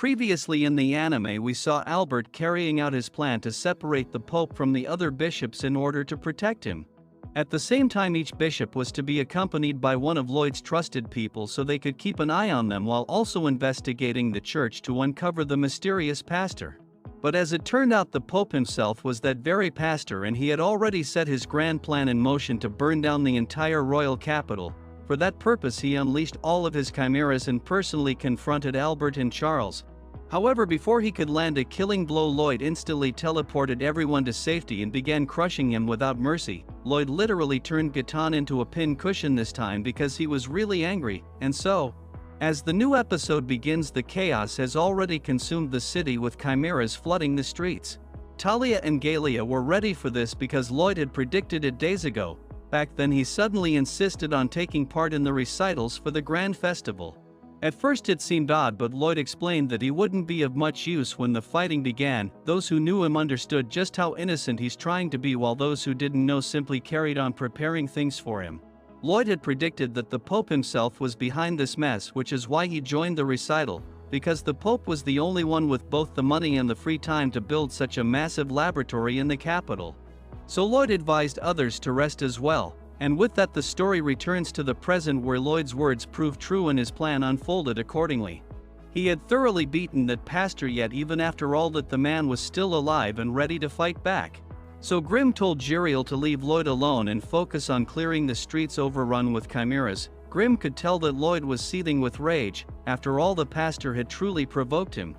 Previously in the anime we saw Albert carrying out his plan to separate the Pope from the other bishops in order to protect him. At the same time, each bishop was to be accompanied by one of Lloyd's trusted people so they could keep an eye on them while also investigating the church to uncover the mysterious pastor. But as it turned out, the Pope himself was that very pastor, and he had already set his grand plan in motion to burn down the entire royal capital. For that purpose he unleashed all of his chimeras and personally confronted Albert and Charles. However, before he could land a killing blow, Lloyd instantly teleported everyone to safety and began crushing him without mercy. Lloyd literally turned Gaetan into a pin cushion this time because he was really angry, and so, as the new episode begins, the chaos has already consumed the city with chimeras flooding the streets. Talia and Galia were ready for this because Lloyd had predicted it days ago. Back then he suddenly insisted on taking part in the recitals for the grand festival. At first it seemed odd, but Lloyd explained that he wouldn't be of much use when the fighting began. Those who knew him understood just how innocent he's trying to be, while those who didn't know simply carried on preparing things for him. Lloyd had predicted that the Pope himself was behind this mess, which is why he joined the recital, because the Pope was the only one with both the money and the free time to build such a massive laboratory in the capital. So Lloyd advised others to rest as well. And with that, the story returns to the present, where Lloyd's words proved true and his plan unfolded accordingly. He had thoroughly beaten that pastor, yet even after all that the man was still alive and ready to fight back. So Grimm told Jeriel to leave Lloyd alone and focus on clearing the streets overrun with chimeras. Grimm could tell that Lloyd was seething with rage. After all, the pastor had truly provoked him.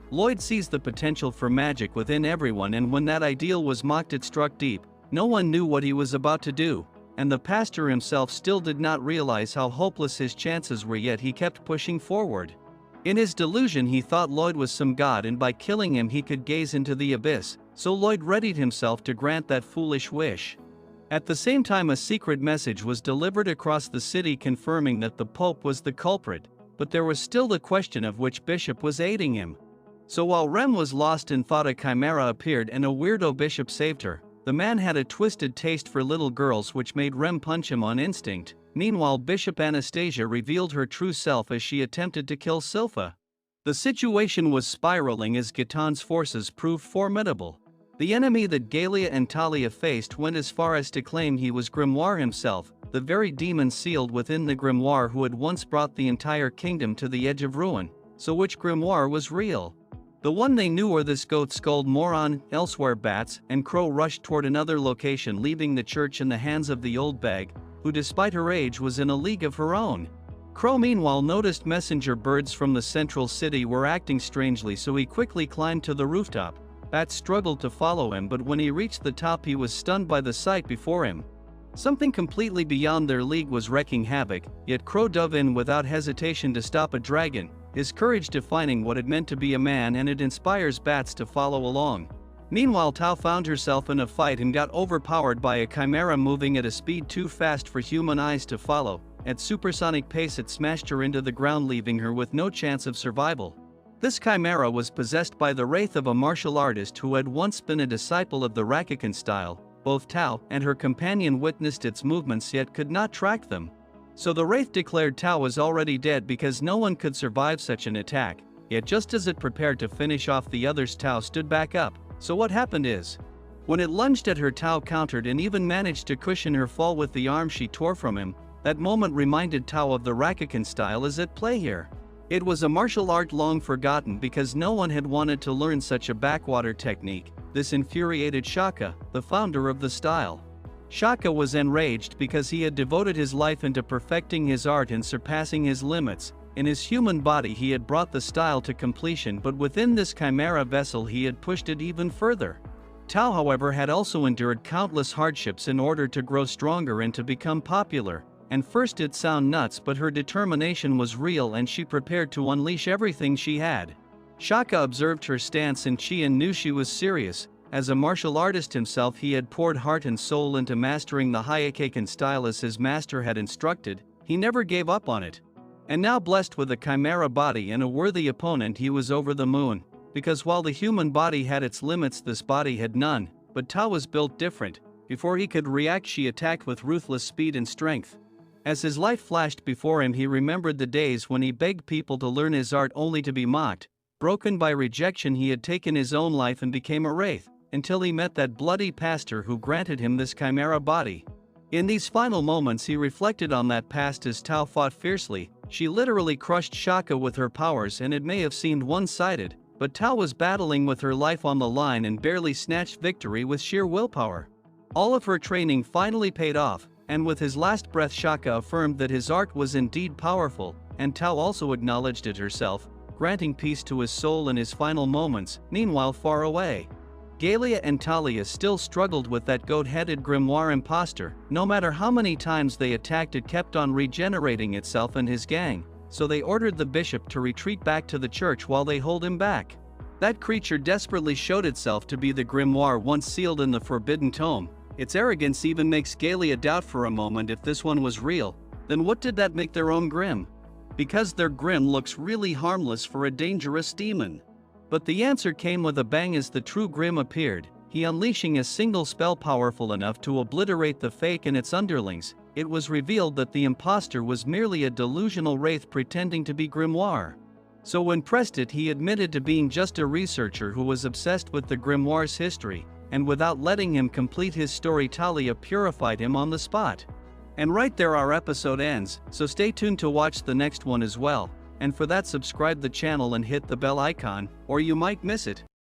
Lloyd sees the potential for magic within everyone, and when that ideal was mocked, it struck deep. No one knew what he was about to do. And the pastor himself still did not realize how hopeless his chances were, yet he kept pushing forward. In his delusion he thought Lloyd was some god, and by killing him he could gaze into the abyss, so Lloyd readied himself to grant that foolish wish. At the same time, a secret message was delivered across the city confirming that the Pope was the culprit, but there was still the question of which bishop was aiding him. So while Rem was lost and thought a chimera appeared and a weirdo bishop saved her, the man had a twisted taste for little girls, which made Rem punch him on instinct. Meanwhile, Bishop Anastasia revealed her true self as she attempted to kill Silpha. The situation was spiraling as Gaetan's forces proved formidable. The enemy that Galia and Talia faced went as far as to claim he was Grimoire himself, the very demon sealed within the Grimoire who had once brought the entire kingdom to the edge of ruin. So which Grimoire was real? The one they knew, or this goat-skulled moron? Elsewhere, Bats and Crow rushed toward another location, leaving the church in the hands of the old bag, who despite her age was in a league of her own. Crow meanwhile noticed messenger birds from the central city were acting strangely, so he quickly climbed to the rooftop. Bats struggled to follow him, but when he reached the top he was stunned by the sight before him. Something completely beyond their league was wreaking havoc, yet Crow dove in without hesitation to stop a dragon, his courage defining what it meant to be a man, and it inspires Bats to follow along. Meanwhile, Tao found herself in a fight and got overpowered by a chimera moving at a speed too fast for human eyes to follow. At supersonic pace it smashed her into the ground, leaving her with no chance of survival. This chimera was possessed by the wraith of a martial artist who had once been a disciple of the Rakugan style. Both Tao and her companion witnessed its movements yet could not track them. So the wraith declared Tao was already dead because no one could survive such an attack, yet just as it prepared to finish off the others, Tao stood back up. So what happened is, when it lunged at her, Tao countered and even managed to cushion her fall with the arm she tore from him. That moment reminded Tao of the Rakugan style is at play here. It was a martial art long forgotten because no one had wanted to learn such a backwater technique. This infuriated Shaka, the founder of the style. Shaka was enraged because he had devoted his life into perfecting his art and surpassing his limits. In his human body he had brought the style to completion, but within this chimera vessel he had pushed it even further. Tao, however, had also endured countless hardships in order to grow stronger and to become popular. And first it sound nuts, but her determination was real and she prepared to unleash everything she had. Shaka observed her stance and chi and knew she was serious. As a martial artist himself, he had poured heart and soul into mastering the Hyakugan style as his master had instructed. He never gave up on it. And now, blessed with a chimera body and a worthy opponent, he was over the moon. Because while the human body had its limits, this body had none. But Tao was built different. Before he could react, she attacked with ruthless speed and strength. As his life flashed before him, he remembered the days when he begged people to learn his art only to be mocked. Broken by rejection, he had taken his own life and became a wraith, until he met that bloody pastor who granted him this chimera body. In these final moments he reflected on that past as Tao fought fiercely. She literally crushed Shaka with her powers, and it may have seemed one-sided, but Tao was battling with her life on the line and barely snatched victory with sheer willpower. All of her training finally paid off, and with his last breath Shaka affirmed that his art was indeed powerful, and Tao also acknowledged it herself, granting peace to his soul in his final moments. Meanwhile, far away, Galia and Talia still struggled with that goat-headed grimoire imposter. No matter how many times they attacked, it kept on regenerating itself and his gang, so they ordered the bishop to retreat back to the church while they hold him back. That creature desperately showed itself to be the grimoire once sealed in the forbidden tome. Its arrogance even makes Galia doubt for a moment if this one was real. Then what did that make their own Grim? Because their Grim looks really harmless for a dangerous demon. But the answer came with a bang as the true Grim appeared, he unleashing a single spell powerful enough to obliterate the fake and its underlings. It was revealed that the imposter was merely a delusional wraith pretending to be grimoire. So when pressed he admitted to being just a researcher who was obsessed with the grimoire's history, and without letting him complete his story, Talia purified him on the spot. And right there our episode ends, so stay tuned to watch the next one as well. And for that, subscribe the channel and hit the bell icon, or you might miss it.